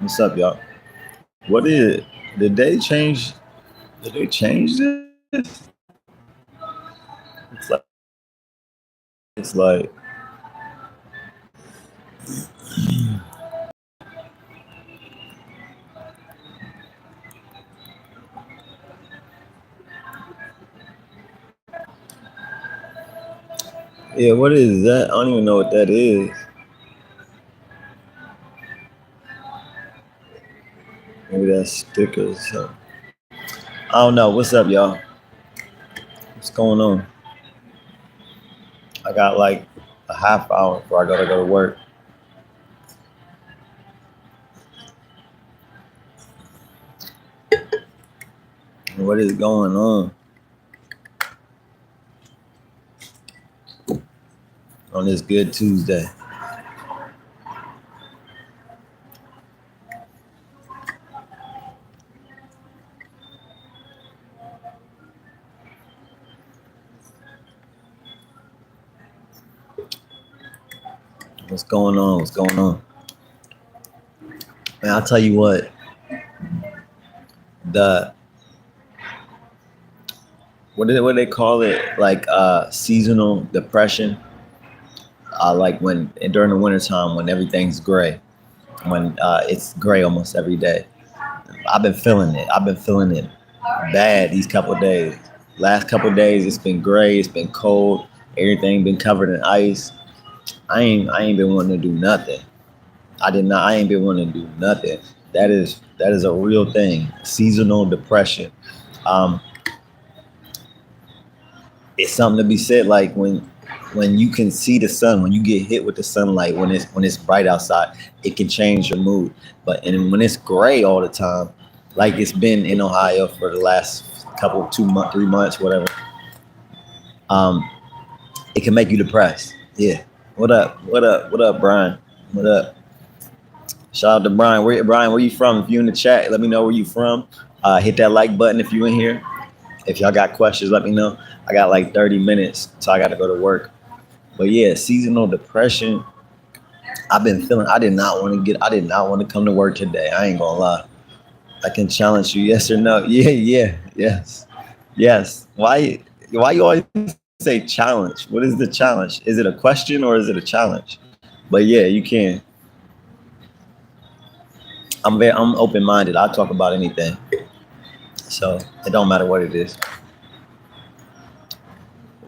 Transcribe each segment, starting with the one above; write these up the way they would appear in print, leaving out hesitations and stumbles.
What's up, y'all? What is? Did they change? Did they change this? It's like it's like yeah. What is that? I don't even know what that is. Maybe that's stickers. So. I don't know. What's up, y'all? What's going on? I got like a half hour before I gotta go to work. What is going on this good Tuesday? What's going on? What's going on? Man, I'll tell you the what do they call it? Like seasonal depression. Like when during the wintertime when everything's gray, when it's gray almost every day. I've been feeling it. I've been feeling it bad these couple of days. Last couple of days it's been gray, it's been cold, everything been covered in ice. I ain't been wanting to do nothing. I ain't been wanting to do nothing. That is a real thing. Seasonal depression. Um, it's something to be said like when you can see the sun, when you get hit with the sunlight, when it's bright outside, it can change your mood. But and when it's gray all the time, like it's been in Ohio for the last couple 2 months, 3 months, whatever, um, it can make you depressed. Yeah. What up? What up? What up, Brian? What up? Shout out to Brian. Brian, where you from? If you in the chat, let me know where you from. Hit that like button if you in here. If y'all got questions, let me know. I got like 30 minutes, so I got to go to work. But yeah, seasonal depression. I've been feeling. I did not want to come to work today. I ain't gonna lie. I can challenge you. Yes or no? Yeah, yeah, yes, yes. Why you always say challenge? What is the challenge? Is it a question or is it a challenge? But yeah, you can. I'm open minded. I'll talk about anything. So it don't matter what it is.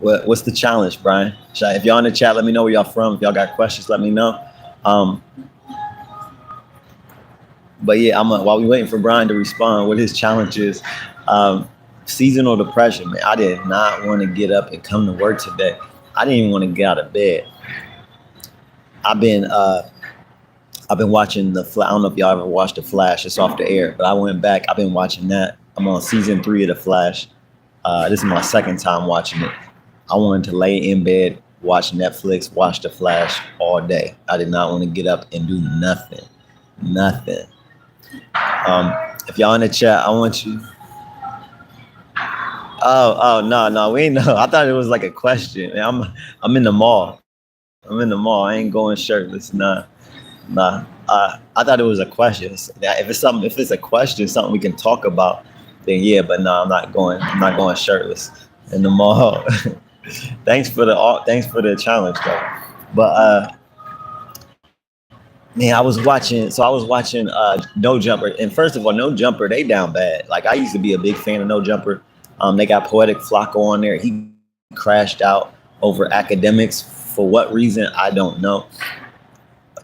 What's the challenge, Brian? If y'all in the chat, let me know where y'all from. If y'all got questions, let me know. Um, but yeah, while we waiting for Brian to respond, what his challenge is, um, seasonal depression. Man, I did not want to get up and come to work today. I didn't even want to get out of bed. I've been uh, I've been watching I don't know if y'all ever watched The Flash. It's off the air, but I went back. I've been watching that. I'm on season 3 of The Flash. This is my second time watching it. I wanted to lay in bed, watch Netflix, watch The Flash all day. I did not want to get up and do nothing. Nothing. Um, if y'all in the chat, I want you. Oh, no, we ain't know. I thought it was like a question. I'm in the mall. I'm in the mall. I ain't going shirtless. Nah. I thought it was a question. If it's a question, something we can talk about, then yeah. But no, I'm not going. I'm not going shirtless in the mall. Thanks for the challenge though. But man, I was watching. So I was watching No Jumper, and first of all, No Jumper they down bad. Like I used to be a big fan of No Jumper. They got Poetic Flakko on there. He crashed out over Akademiks for what reason I don't know.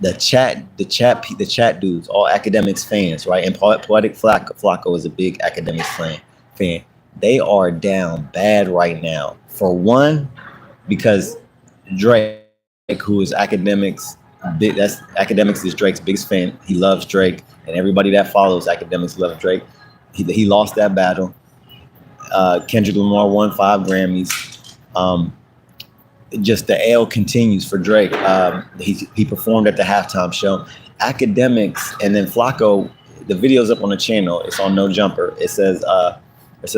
The chat dudes, all Akademiks fans, right? And Poetic Flakko is a big Akademiks fan. They are down bad right now. For one, because Drake, who is Akademiks, Akademiks is Drake's biggest fan. He loves Drake, and everybody that follows Akademiks loves Drake. He lost that battle. Kendrick Lamar won 5 Grammys. Just the L continues for Drake. He performed at the halftime show. Akademiks and then Flakko. The video's up on the channel. It's on No Jumper. It says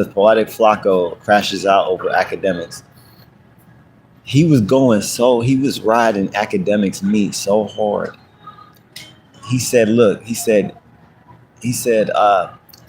Poetic Flakko crashes out over Akademiks. He was riding Akademiks Meech so hard. He said, he said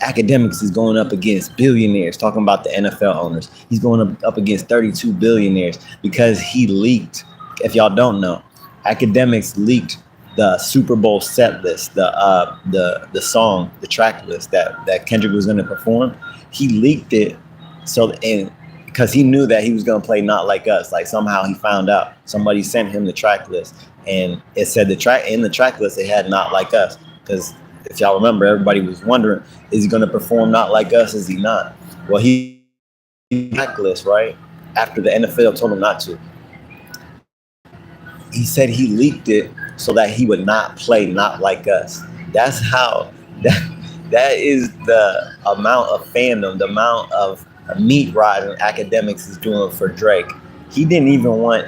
Academics is going up against billionaires, talking about the NFL owners. He's going up against 32 billionaires because he leaked. If y'all don't know, Academics leaked the Super Bowl set list, the song, the track list that Kendrick was going to perform. He leaked it so and because he knew that he was going to play Not Like Us. Like somehow he found out somebody sent him the track list, and it said the track list it had Not Like Us. Because if y'all remember, everybody was wondering, is he going to perform Not Like Us? Is he not? Well, he track list right after the NFL told him not to. He said he leaked it so that he would not play Not Like Us. That's how that is the amount of fandom, the amount of meat riding Academics is doing for Drake. He didn't even want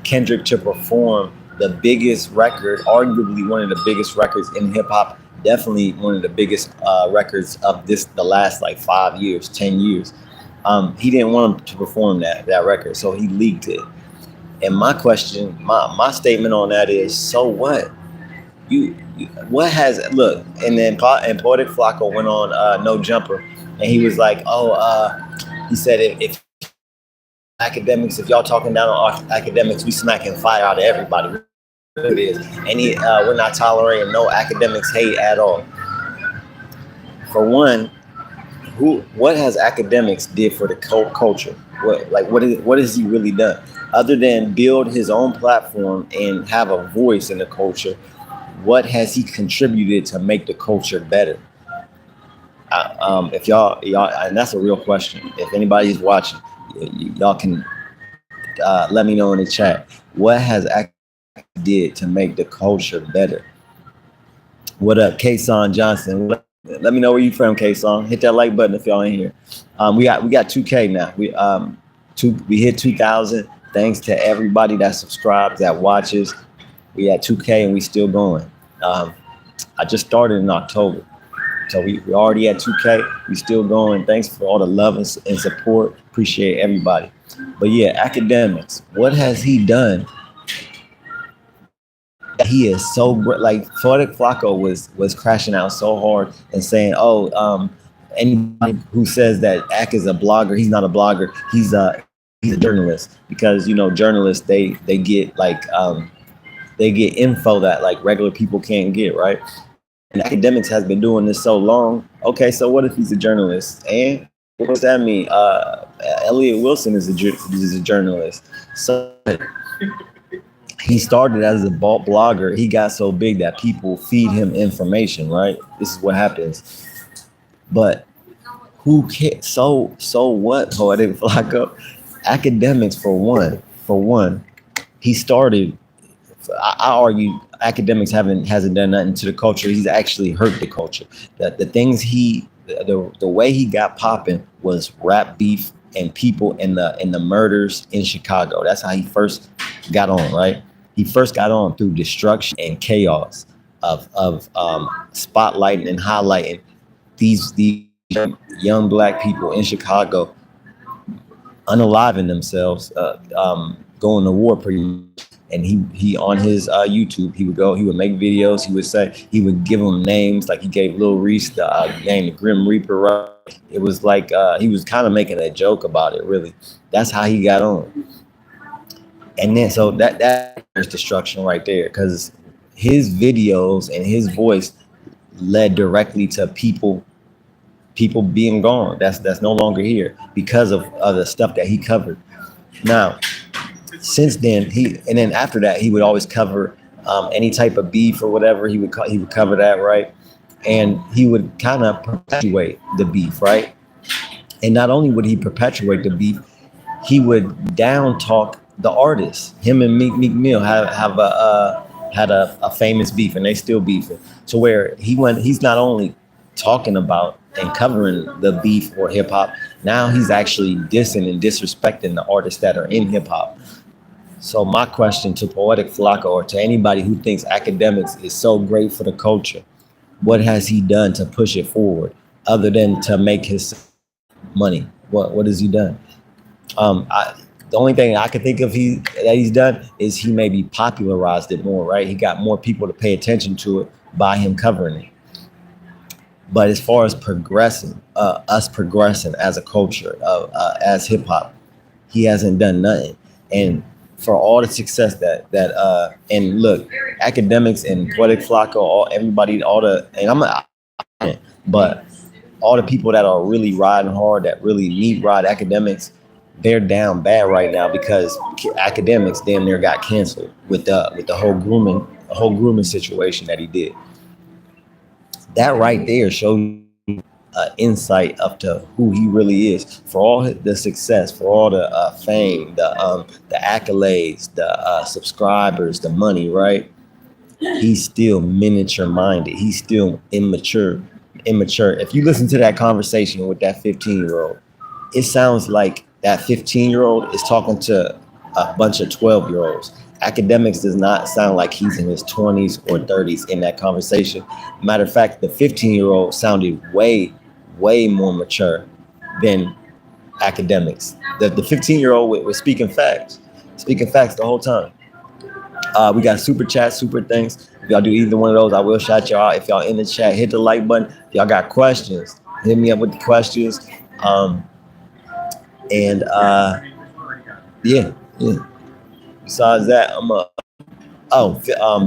Kendrick to perform the biggest record, arguably one of the biggest records in hip hop, definitely one of the biggest records of the last like 5 years, 10 years. He didn't want him to perform that record, so he leaked it. And my question, my statement on that is, so what? What has look? And then Poetic Flakko went on No Jumper, and he was like, he said if Academics, if y'all talking down on Academics, we smacking fire out of everybody. It is, and we're not tolerating no Academics hate at all. For one, what has Academics did for the culture? What has he really done other than build his own platform and have a voice in the culture? What has he contributed to make the culture better? If y'all, and that's a real question. If anybody's watching, y'all can let me know in the chat. What has Academics did to make the culture better? What up, Kason Johnson? Let me know where you from, Kason. Hit that like button if y'all ain't here. We got 2K now. We hit 2,000. Thanks to everybody that subscribes, that watches. We at 2K and we still going. I just started in October, so we already at 2K. We still going. Thanks for all the love and support. Appreciate everybody. But yeah, Academics. What has he done? He is so great. Like Poetic Flakko was crashing out so hard and saying, anybody who says that Ak is a blogger, he's not a blogger. He's a journalist, because journalists they get they get info that like regular people can't get, right? And Academics has been doing this so long. Okay, so what if he's a journalist? And what does that mean? Elliot Wilson is a journalist. So he started as a blogger. He got so big that people feed him information, right? This is what happens. But who cares? So what, Poetic Flakko? Academics, for one, he started. I argue Academics hasn't done nothing to the culture. He's actually hurt the culture. That the things the way he got popping was rap beef and people in the murders in Chicago. That's how he first got on, right? He first got on through destruction and chaos of spotlighting and highlighting these young black people in Chicago unaliving themselves, going to war pretty much. And he on his YouTube, he would make videos. He would give them names, like he gave Lil Reese the name, the Grim Reaper. Right? It was like he was kind of making a joke about it. Really, that's how he got on. And then so that is destruction right there, because his videos and his voice led directly to people being gone. That's no longer here because of the stuff that he covered. Now, since then, and then after that, he would always cover any type of beef or whatever. He would cover that, right? And he would kind of perpetuate the beef, right? And not only would he perpetuate the beef, he would down talk the artists. Him and Meek Mill had a famous beef, and they still beefing. To where he's not only talking about and covering the beef or hip hop, now he's actually dissing and disrespecting the artists that are in hip hop. So my question to Poetic Flakko, or to anybody who thinks Academics is so great for the culture, what has he done to push it forward other than to make his money? What has he done? The only thing I can think of that he's done is he maybe popularized it more, right? He got more people to pay attention to it by him covering it. But as far as progressing, us progressing as a culture, as hip hop, he hasn't done nothing. And for all the success and look, academics and Poetic Flakko, all everybody, all the and I'm not, but all the people that are really riding hard, that really need ride academics, they're down bad right now because academics damn near got canceled with the whole grooming situation that he did. That right there shows insight up to who he really is. For all the success, for all the fame, the accolades, the subscribers, the money, right? He's still miniature minded. He's still immature. If you listen to that conversation with that 15-year-old, it sounds like that 15-year-old is talking to a bunch of 12-year-olds. Academics does not sound like he's in his 20s or 30s in that conversation. Matter of fact, the 15-year-old sounded way more mature than academics. The 15-year-old was speaking facts the whole time. We got super chats, super things. If y'all do either one of those, I will shout y'all out. If y'all in the chat, hit the like button. If y'all got questions, hit me up with the questions. Yeah. Besides that,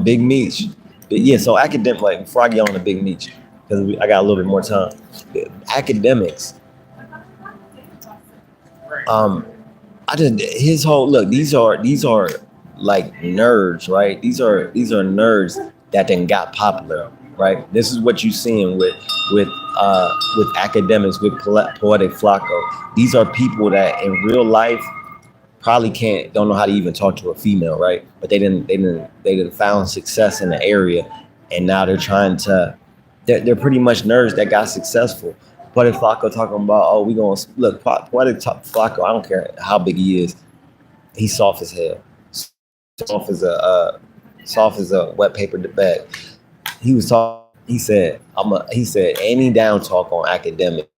Big Meech. Yeah, so academic, like before I get on the Big Meech, because I got a little bit more time. Academics. His whole look, these are like nerds, right? These are nerds that then got popular, right? This is what you're seeing with academics, with Poetic Flakko. These are people that in real life probably don't know how to even talk to a female, right? But they didn't found success in the area, and now they're pretty much nerds that got successful. Poetic Flakko talking about, we gonna look, Poetic Flakko, I don't care how big he is, he's soft as hell. Soft as a wet paper bag. He said, any down talk on academic,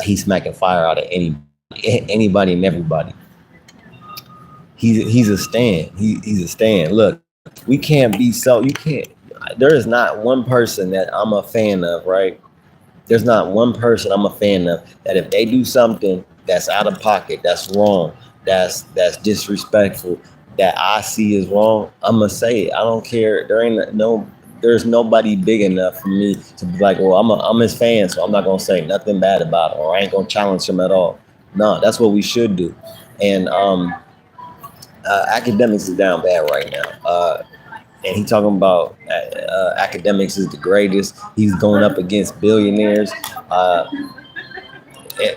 he's smacking fire out of anybody and everybody. He's a stand. He's a stand. Look, we can't be there is not one person that I'm a fan of, right? There's not one person I'm a fan of that if they do something that's out of pocket, that's wrong, that's disrespectful, that I see is wrong, I'm gonna say it. I don't care. There's nobody big enough for me to be like, well, I'm his fan, so I'm not gonna say nothing bad about it, or I ain't gonna challenge him at all. No, that's what we should do. And academics is down bad right now. And he talking about academics is the greatest. He's going up against billionaires.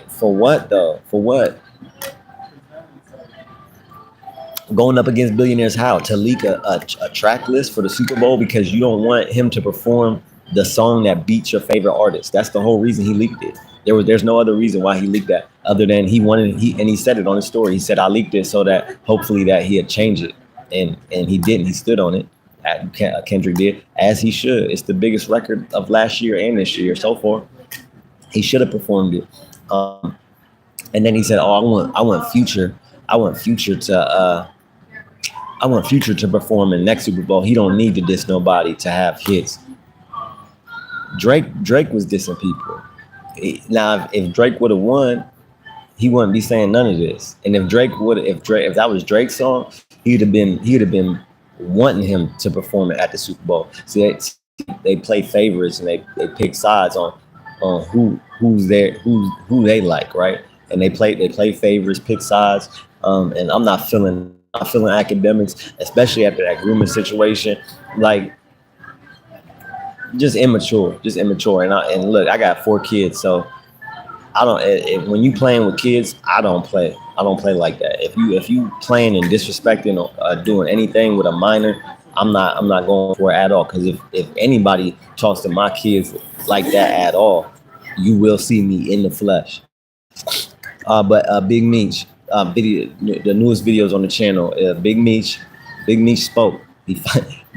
For what though? For what? Going up against billionaires how? To leak a track list for the Super Bowl because you don't want him to perform the song that beats your favorite artist. That's the whole reason he leaked it. There's no other reason why he leaked that other than he said it on his story. He said, I leaked it so that hopefully that he'd change it. And he didn't. He stood on it. Kendrick did, as he should. It's the biggest record of last year and this year so far. He should have performed it. And then he said, I want Future to perform in next Super Bowl. He don't need to diss nobody to have hits. Drake was dissing people. Now, if Drake would have won, he wouldn't be saying none of this. And if that was Drake's song, he'd have been wanting him to perform it at the Super Bowl. See, they play favorites and they pick sides on who they like, right? And they play favorites, pick sides. And I'm not feeling academics, especially after that grooming situation, like just immature. And look, I got 4 kids, so I don't. When you playing with kids, I don't play like that. If you playing and disrespecting or doing anything with a minor, I'm not going for it at all. Because if anybody talks to my kids like that at all, you will see me in the flesh. But Big Meech, the newest videos on the channel. Big Meech spoke.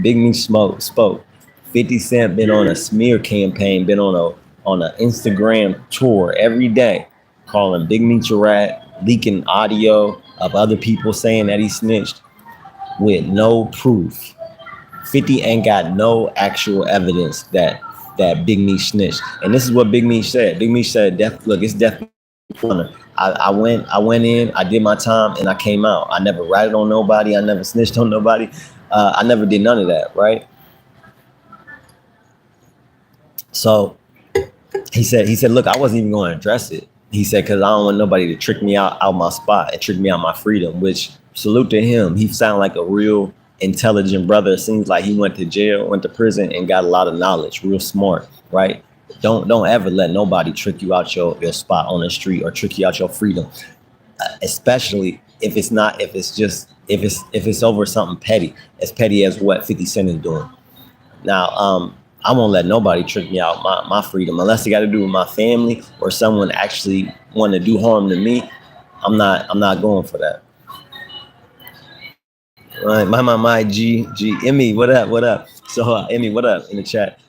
Big Meech spoke. 50 Cent been on a smear campaign, been on an Instagram tour every day, calling Big Meech a rat, leaking audio of other people saying that he snitched with no proof. 50 ain't got no actual evidence that that Big Meech snitched. And this is what Big Meech said. Big Meech said, look, it's death. I went in, I did my time, and I came out. I never ratted on nobody. I never snitched on nobody. I never did none of that, right? So he said, look, I wasn't even going to address it. He said, because I don't want nobody to trick me out my spot and trick me out my freedom, which salute to him. He sounded like a real intelligent brother. It seems like he went to jail, went to prison, and got a lot of knowledge, real smart, right? Don't ever let nobody trick you out your spot on the street or trick you out your freedom, especially if it's over something petty, as petty as what 50 Cent is doing. Now, I won't let nobody trick me out my freedom unless it got to do with my family or someone actually want to do harm to me. I'm not going for that. All right, my G Emmy, what up? So Emmy, what up in the chat?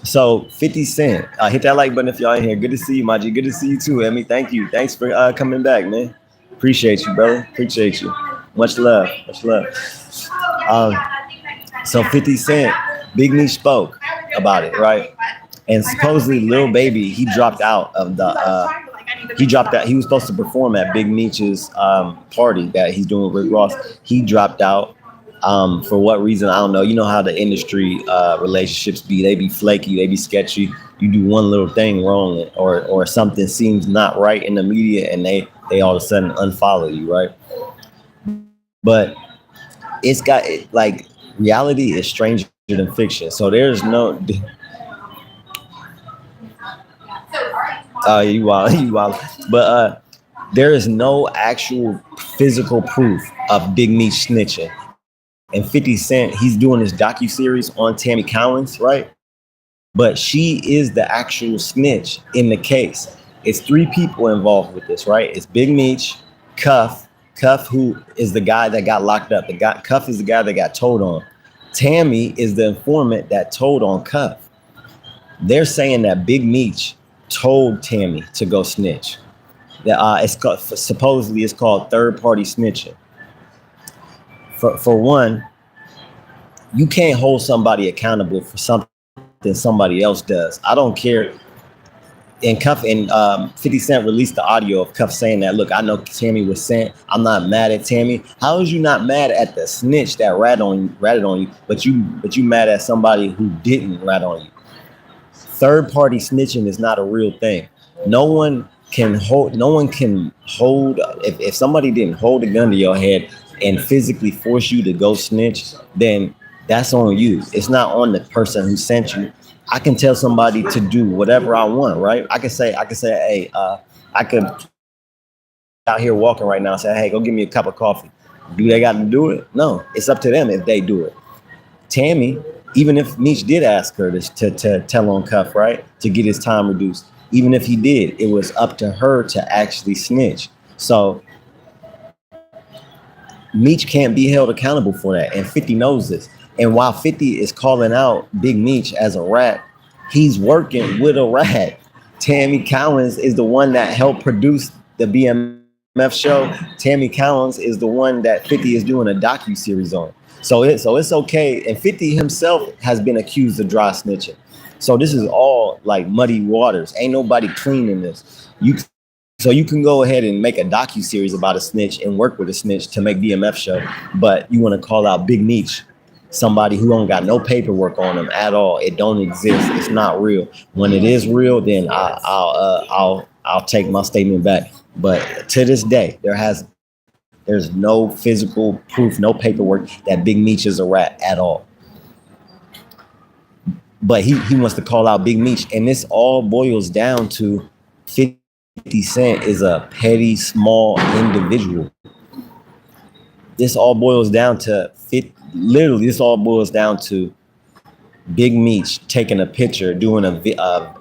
So 50 Cent, hit that like button if y'all in here. Good to see you, my G. Good to see you too, Emmy. Thank you. Thanks for coming back, man. Appreciate you, brother. Appreciate you. Much love. So 50 Cent, Big Meech spoke about it, right? And supposedly Lil Baby, he dropped out of the he was supposed to perform at Big Meech's party that he's doing with Rick Ross. He dropped out. For what reason, I don't know. You know how the industry relationships be. They be flaky, they be sketchy. You do one little thing wrong or something seems not right in the media and they all of a sudden unfollow you, right? But it's got like reality is stranger than fiction. So there's no you wild. But there is no actual physical proof of Big Meech snitching. And 50 Cent, he's doing this docuseries on Tammy Cowens, right? But she is the actual snitch in the case. It's 3 people involved with this, right? It's Big Meech, Cuff, who is the guy that got locked up. Cuff is the guy that got told on. Tammy is the informant that told on Cuff. They're saying that Big Meech told Tammy to go snitch. That supposedly it's called third-party snitching. For one, you can't hold somebody accountable for something somebody else does. I don't care. And Cuff and 50 Cent released the audio of Cuff saying that, look, I know Tammy was sent. I'm not mad at Tammy. How is you not mad at the snitch that ratted on you, but you mad at somebody who didn't rat on you? Third party snitching is not a real thing. No one can hold if somebody didn't hold a gun to your head and physically force you to go snitch, then that's on you. It's not on the person who sent you. I can tell somebody to do whatever I want, right? I can say, hey, I could out here walking right now and say, hey, go give me a cup of coffee. Do they got to do it? No, it's up to them if they do it. Tammy, even if Meech did ask her to tell on Cuff, right, to get his time reduced, even if he did, it was up to her to actually snitch. So Meech can't be held accountable for that, and 50 knows this. And while 50 is calling out Big Meech as a rat, he's working with a rat. Tammy Cowens is the one that helped produce the BMF show. Tammy Cowens is the one that 50 is doing a docuseries on. So it's okay. And 50 himself has been accused of dry snitching. So this is all like muddy waters. Ain't nobody clean in this. So you can go ahead and make a docuseries about a snitch and work with a snitch to make BMF show, but you want to call out Big Meech, somebody who don't got no paperwork on them at all. It don't exist. It's not real. When it is real, then I'll take my statement back. But to this day, there's no physical proof, no paperwork that Big Meech is a rat at all. But he wants to call out Big Meech, and this all boils down to 50 Cent is a petty, small individual. This all boils down to Big Meech taking a picture, doing a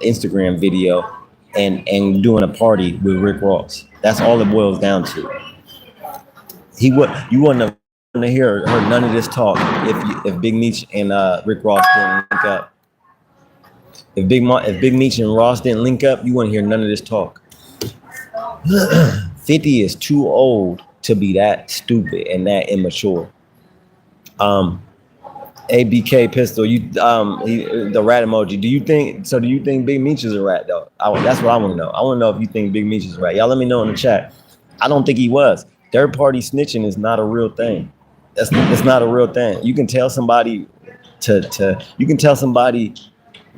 Instagram video, and doing a party with Rick Ross. That's all it boils down to. You wouldn't have heard none of this talk if Big Meech and Rick Ross didn't link up. If Big Meech and Ross didn't link up, you wouldn't hear none of this talk. 50 is too old to be that stupid and that immature. ABK pistol. The rat emoji. Do you think so? Do you think Big Meech is a rat though? That's what I want to know. I want to know if you think Big Meech is a rat. Y'all let me know in the chat. I don't think he was. Third party snitching is not a real thing. It's not a real thing. You can tell somebody you can tell somebody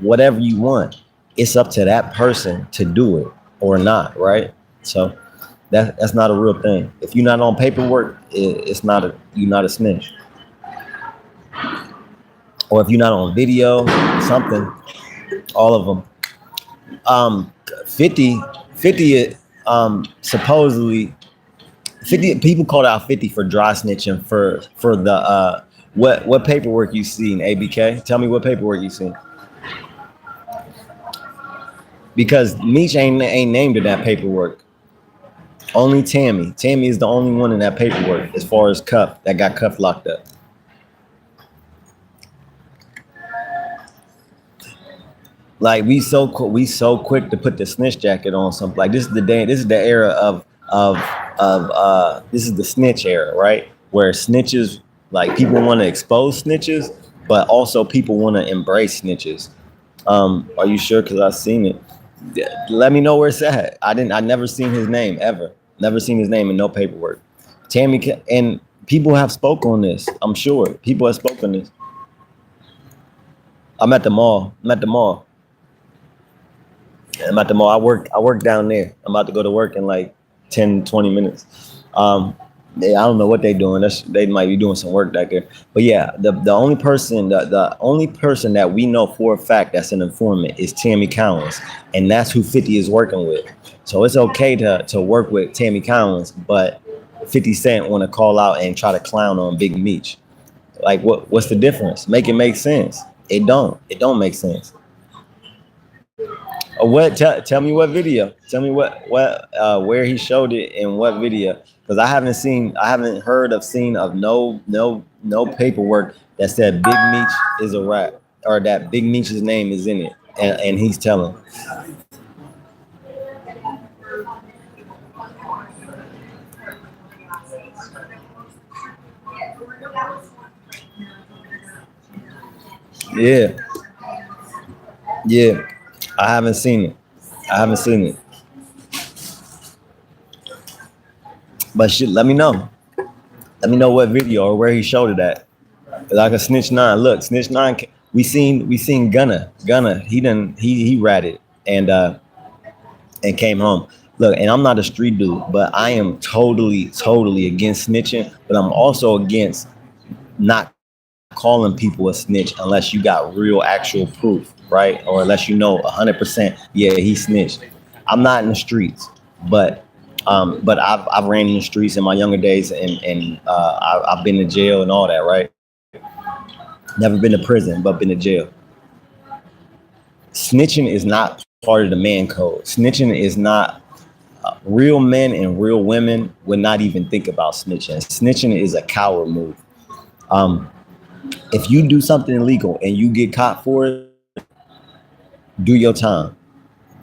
whatever you want. It's up to that person to do it or not, right? So that's not a real thing. If you're not on paperwork, it's not you're not a snitch. Or if you're not on video, something, all of them. 50, 50, supposedly 50 people called out 50 for dry snitching for the what paperwork you seen, ABK? Tell me what paperwork you seen. Because Meech ain't named in that paperwork. Only Tammy. Tammy is the only one in that paperwork as far as cuff that got cuff locked up. Like we so quick to put the snitch jacket on something. Like this is the day. This is the era of this is the snitch era, right? Where snitches, like people want to expose snitches, but also people want to embrace snitches. Are you sure? Because I've seen it. Let me know where it's at. I never seen his name ever. Never seen his name in no paperwork. Tammy and people have spoke on this. I'm sure people have spoken this. I'm at the mall. I'm at the mall. I work down there. I'm about to go to work in like 10, 20 minutes. I don't know what they're doing. They might be doing some work back there. But yeah, the only person that we know for a fact that's an informant is Tammy Collins, and that's who 50 is working with. So it's okay to work with Tammy Collins, but 50 Cent want to call out and try to clown on Big Meech. Like what's the difference? Make it make sense. It don't make sense. What? Tell me what video. Tell me what where he showed it and what video. Because I haven't heard of no paperwork that said Big Meech is a rat or that Big Meech's name is in it, and he's telling. Yeah, yeah. I haven't seen it. I haven't seen it. But shit, let me know. Let me know what video or where he showed it at. Like a Snitch 9. Look, Snitch 9. We seen Gunna. He ratted and came home. Look, and I'm not a street dude, but I am totally against snitching. But I'm also against not calling people a snitch unless you got real actual proof, right? Or unless you know 100%, yeah, he snitched. I'm not in the streets, but I've ran in the streets in my younger days, and I've been to jail and all that, right? Never been to prison, but been to jail. Snitching is not part of the man code. Snitching is not real men and real women would not even think about snitching. Snitching is a coward move. If you do something illegal and you get caught for it, do your time.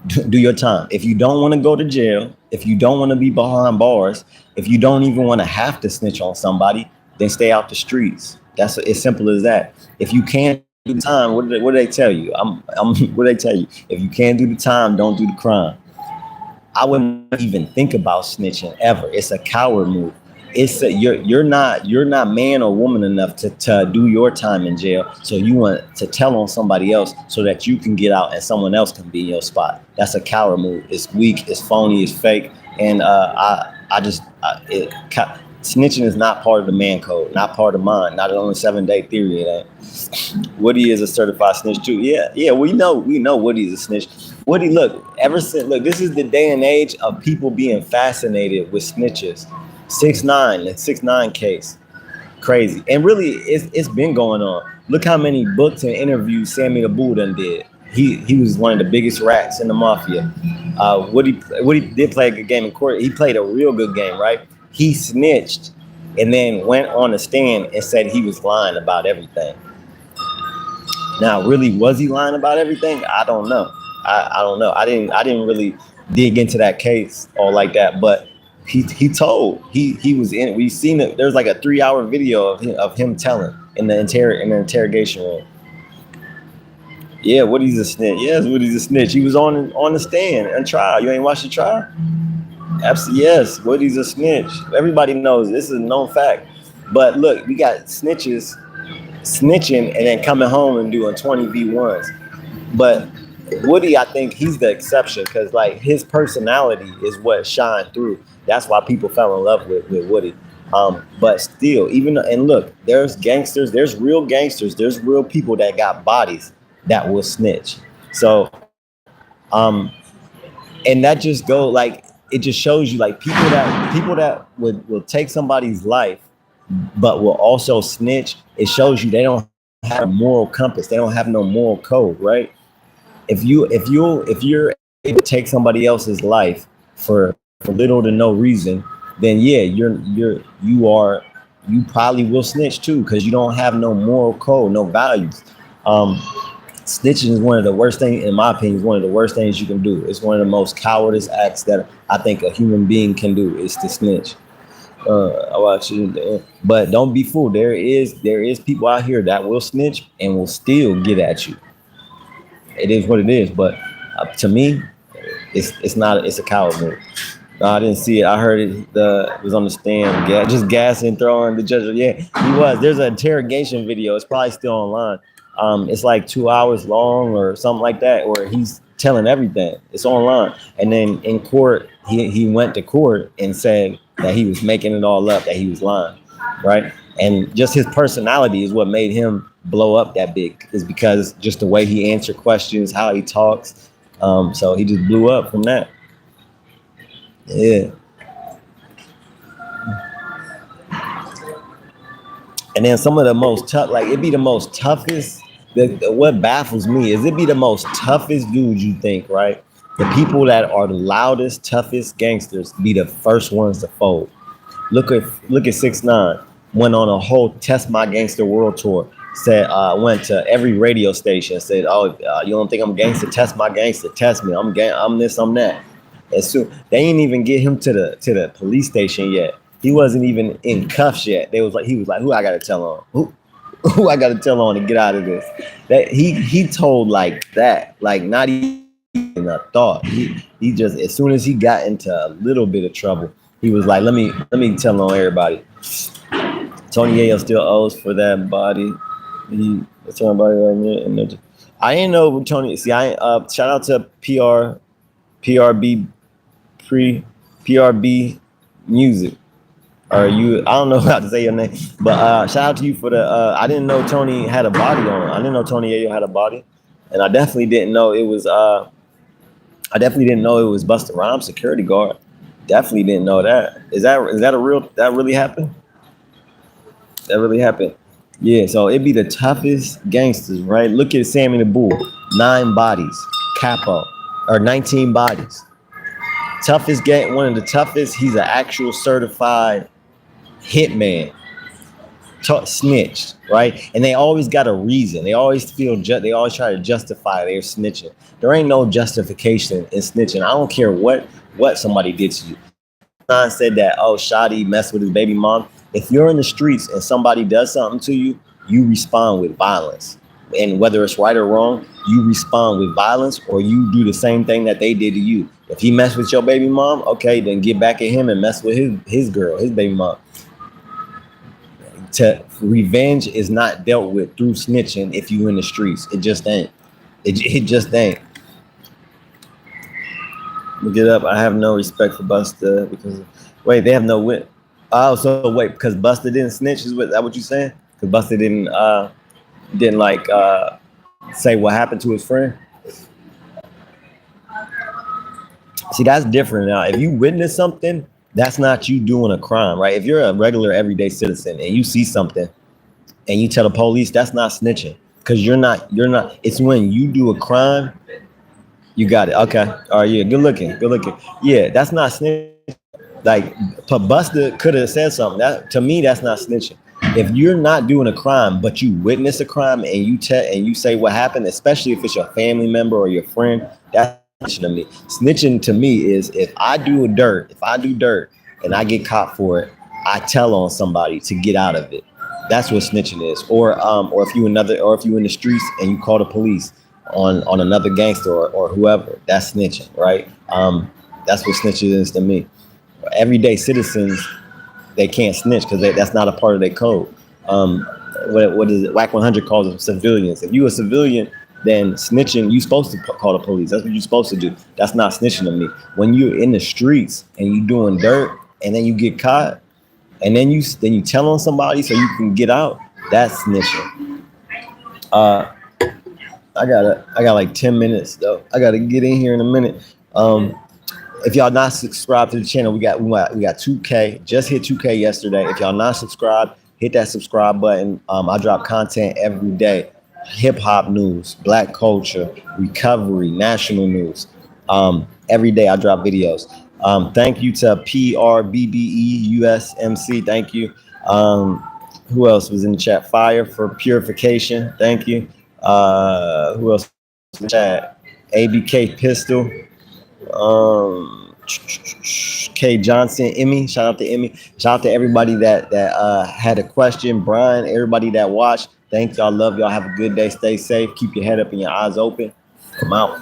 Do your time. If you don't want to go to jail, if you don't want to be behind bars, if you don't even want to have to snitch on somebody, then stay out the streets. That's as simple as that. If you can't do the time, what do they tell you? What do they tell you? If you can't do the time, don't do the crime. I wouldn't even think about snitching ever. It's a coward move. You're not man or woman enough to do your time in jail. So you want to tell on somebody else so that you can get out and someone else can be in your spot. That's a coward move. It's weak. It's phony. It's fake. And snitching is not part of the man code. Not part of mine. Not on the 7-day theory. It ain't. Woody is a certified snitch too. Yeah. We know Woody's a snitch. Woody, look. This is the day and age of people being fascinated with snitches. 6ix9ine, the 6ix9ine case, crazy, and really, it's been going on. Look how many books and interviews Sammy the Bull done did. He was one of the biggest rats in the mafia. Woody did play a good game in court. He played a real good game, right? He snitched, and then went on the stand and said he was lying about everything. Now, really, was he lying about everything? I don't know. I don't know. I didn't really dig into that case all like that, but. He told he was in it. We've seen it. There's like a 3-hour video of him telling. in the interrogation room. Yeah, Woody's a snitch. Yes, Woody's a snitch. He was on the stand on trial. You ain't watched the trial? Absolutely, yes. Woody's a snitch. Everybody knows this is a known fact. But look, we got snitches snitching and then coming home and doing 20v1s. But Woody, I think he's the exception because like his personality is what shined through. That's why people fell in love with Woody. But still, even and look, there's gangsters, there's real people that got bodies that will snitch. So, and that just go like it just shows you like people that will take somebody's life, but will also snitch. It shows you they don't have a moral compass. They don't have no moral code, right? If you're able to take somebody else's life for little to no reason, then yeah, you probably will snitch too because you don't have no moral code, no values. Snitching is one of the worst things, in my opinion, is one of the worst things you can do. It's one of the most cowardice acts that I think a human being can do is to snitch. But don't be fooled. There is people out here that will snitch and will still get at you. It is what it is. But to me, it's not. It's a coward move. No, I didn't see it. I heard it. It was on the stand, just gassing, throwing the judge. Yeah, he was. There's an interrogation video. It's probably still online. It's like 2 hours long or something like that, where he's telling everything. It's online. And then in court, he went to court and said that he was making it all up, that he was lying, right? And just his personality is what made him blow up that big, is because just the way he answered questions, how he talks. So he just blew up from that. Yeah. And then some of the most tough, like it'd be the most toughest. What baffles me is it'd be the most toughest dudes you think, right? The people that are the loudest, toughest gangsters be the first ones to fold. Look at 6ix9ine, went on a whole Test My Gangster World Tour. Said went to every radio station. Said, "Oh, you don't think I'm gangster? Test my gangster. Test me. I'm this. I'm that." And so they ain't even get him to the police station yet. He wasn't even in cuffs yet. He was like, "Who I gotta tell on? Who I gotta tell on to get out of this?" That he told like that, like not even a thought. He just, as soon as he got into a little bit of trouble, he was like, "Let me tell on everybody." Tony Yayo still owes for that body. That's everybody right there. I didn't know Tony. See, shout out to PRB Music. Or you, I don't know how to say your name, but shout out to you for the. I didn't know Tony had a body on. I didn't know Tony Yayo had a body, and I definitely didn't know it was. I definitely didn't know it was Busta Rhymes security guard. Definitely didn't know that. Is that a real? That really happened? That really happened. Yeah. So it'd be the toughest gangsters, right? Look at Sammy the Bull, 9 bodies. Capo, or 19 bodies. Toughest gang, one of the toughest. He's an actual certified hitman, snitched, right? And they always got a reason. They always they always try to justify their snitching. There ain't no justification in snitching. I don't care what somebody did to you. John said that, oh, Shadi messed with his baby mom. If you're in the streets and somebody does something to you, you respond with violence. And whether it's right or wrong, you respond with violence, or you do the same thing that they did to you. If he messed with your baby mom, okay, then get back at him and mess with his girl, his baby mom. Revenge is not dealt with through snitching if you in the streets. It just ain't. It just ain't. Look it up. I have no respect for Busta because they have no wit. Oh, so wait, because Busta didn't snitch, is that what you saying? Because Busta didn't like say what happened to his friend. See, that's different now. If you witness something, that's not you doing a crime, right? If you're a regular everyday citizen and you see something and you tell the police, that's not snitching, because you're not. It's when you do a crime, you got it. Okay, all right, yeah, good looking. Yeah, that's not snitching. Like, Busta could have said something. That, to me, that's not snitching. If you're not doing a crime, but you witness a crime and you say what happened, especially if it's your family member or your friend, that's snitching to me. Snitching to me is if I do dirt and I get caught for it, I tell on somebody to get out of it. That's what snitching is. Or if you in the streets and you call the police on another gangster or whoever, that's snitching, right? That's what snitching is to me. Everyday citizens, they can't snitch because that's not a part of their code. Um, what is it? WAC 100 calls them civilians. If you a civilian, then snitching, you supposed to call the police. That's what you're supposed to do. That's not snitching to me. When you're in the streets and you doing dirt and then you get caught and then you tell on somebody so you can get out, that's snitching. I got like 10 minutes though. I gotta get in here in a minute. If y'all not subscribed to the channel, we got 2K. Just hit 2K yesterday. If y'all not subscribed, hit that subscribe button. I drop content every day. Hip hop news, black culture, recovery, national news. Every day I drop videos. Thank you to PRBBEUSMC. Thank you. Who else was in the chat? Fire for Purification. Thank you. Who else was in the chat? ABK Pistol. K Johnson, Emmy, shout out to Emmy, shout out to everybody that had a question. Brian, everybody that watched, thank y'all, love y'all, have a good day, stay safe, keep your head up and your eyes open. I'm out.